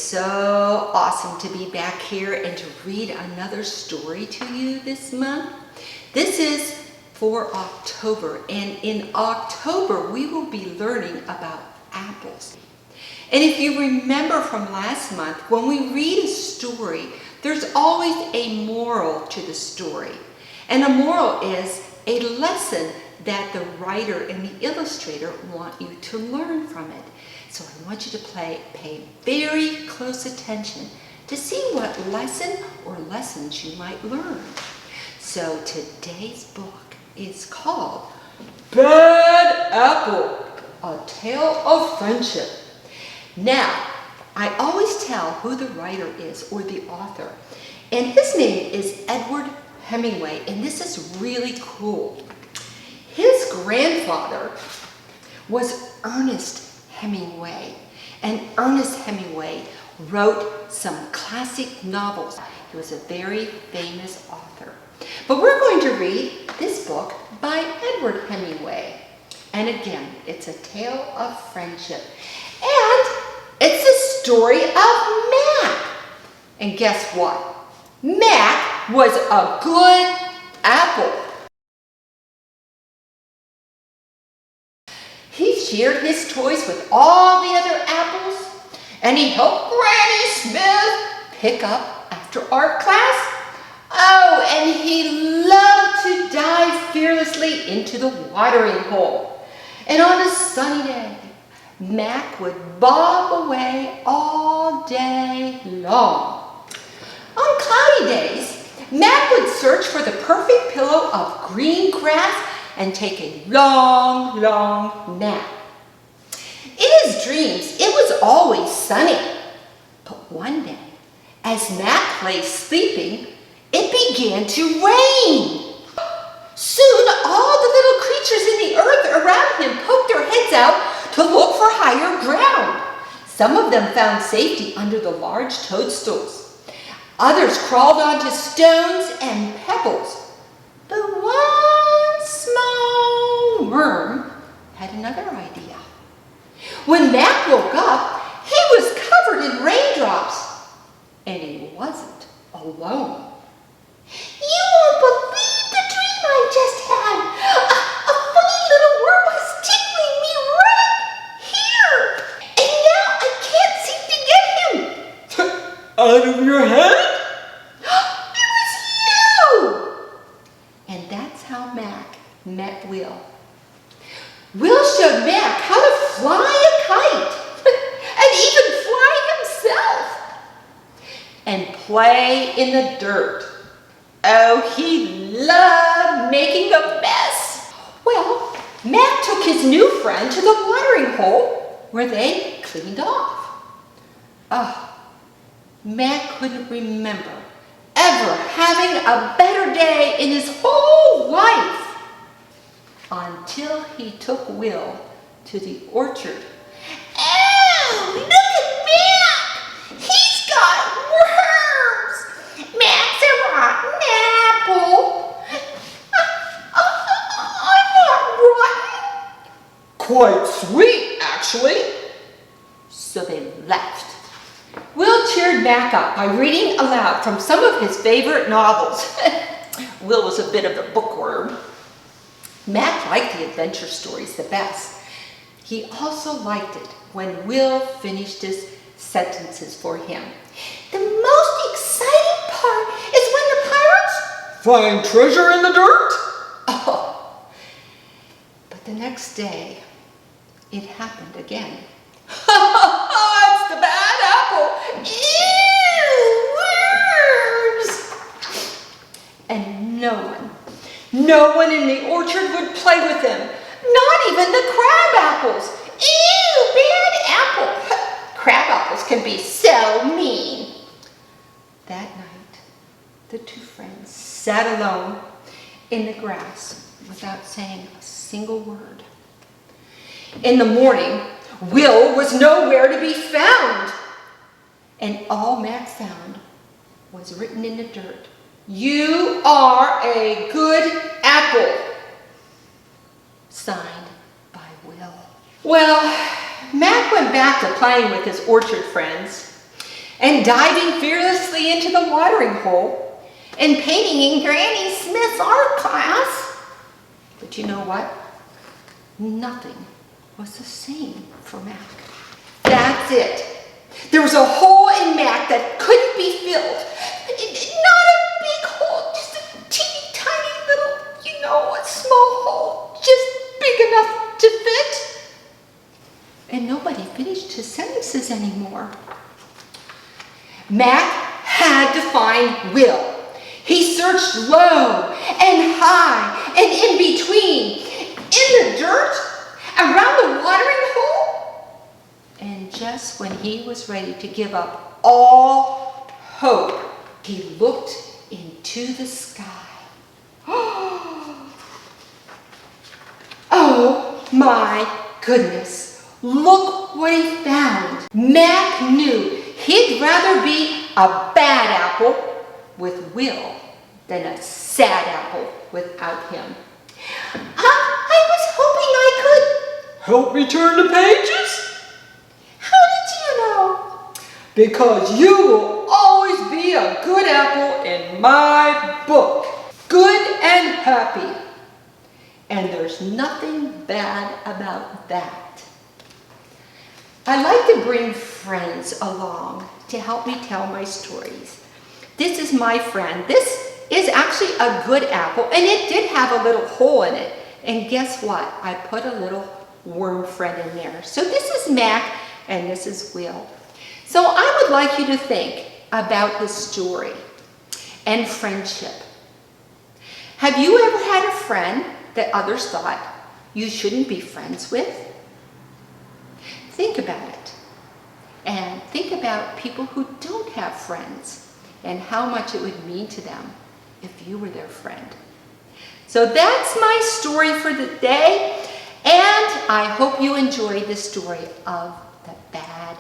so awesome to be back here and to read another story to you this month. This is for October, and in October we will be learning about apples. And if you remember from last month, when we read a story, there's always a moral to the story. And a moral is a lesson that the writer and the illustrator want you to learn from it. So I want you to pay very close attention to see what lesson or lessons you might learn. So today's book is called Bad Apple, A Tale of Friendship. Now, I always tell who the writer is or the author, and his name is Edward Hemingway, and this is really cool. His grandfather was Ernest Hemingway, and Ernest Hemingway wrote some classic novels. He was a very famous author. But we're going to read this book by Edward Hemingway. And again, it's a tale of friendship. And it's a story of Mac. And guess what? Mac was a good apple. He shared his toys with all the other apples, and he helped Granny Smith pick up after art class. Oh, and he loved to dive fearlessly into the watering hole. And on a sunny day, Mac would bob away all day long. On cloudy days, Mac would search for the perfect pillow of green grass and take a long, long nap. In his dreams, it was always sunny. But one day, as Mac lay sleeping, it began to rain. Soon, all the little creatures in the earth around him poked their heads out to look for higher ground. Some of them found safety under the large toadstools. Others crawled onto stones and pebbles. But one small worm had another idea. When Mac woke up, he was covered in raindrops. And he wasn't alone. You won't believe the dream I just had. A funny little worm was tickling me right here. And now I can't seem to get him. Out of your head? It was you! And that's how Mac met Will. Will showed Mac how to fly a kite and even fly himself and play in the dirt. Oh, he loved making a mess. Well, Mac took his new friend to the watering hole where they cleaned off. Oh, Mac couldn't remember ever having a better day in his whole life until he took Will to the orchard. Oh, look at Mac! He's got worms! Mac's a rotten apple! I'm not rotten! Quite sweet, actually. So they left. Will cheered Mac up by reading aloud from some of his favorite novels. Will was a bit of a bookworm. Mac liked the adventure stories the best. He also liked it when Will finished his sentences for him. The most exciting part is when the pirates find treasure in the dirt? Oh, but the next day, it happened again. It's the bad apple! Ew, worms! And no one in the orchard would play with him. Not even the crab apples. Ew, bad apple! Crab apples can be so mean. That night, the two friends sat alone in the grass without saying a single word. In the morning, Will was nowhere to be found. And all Mac found was written in the dirt. You are a good apple. Signed by Will. Well, Mac went back to playing with his orchard friends. and diving fearlessly into the watering hole, and painting in Granny Smith's art class. But you know what? Nothing was the same for Mac. That's it. There was a hole in Mac that couldn't be filled. Not a big hole, just a teeny tiny little, a small hole, just big enough to fit. And nobody finished his sentences anymore. Mac had to find Will. He searched low and high and in between, in the dirt, around the watering hole. And just when he was ready to give up all hope, he looked into the sky. Oh my goodness, look what he found. Mac knew he'd rather be a bad apple with Will than a sad apple without him. I was hoping I could. Help me turn the pages? How did you know? Because you will always be a good apple in my book. Good and happy. And there's nothing bad about that. I like to bring friends along to help me tell my stories. This is my friend. This is actually a good apple, and it did have a little hole in it. And guess what? I put a little worm friend in there. So this is Mac, and this is Will. So I would like you to think about the story and friendship. Have you ever had a friend that others thought you shouldn't be friends with? Think about it. And think about people who don't have friends and how much it would mean to them if you were their friend. So that's my story for the day, and I hope you enjoyed the story of the bad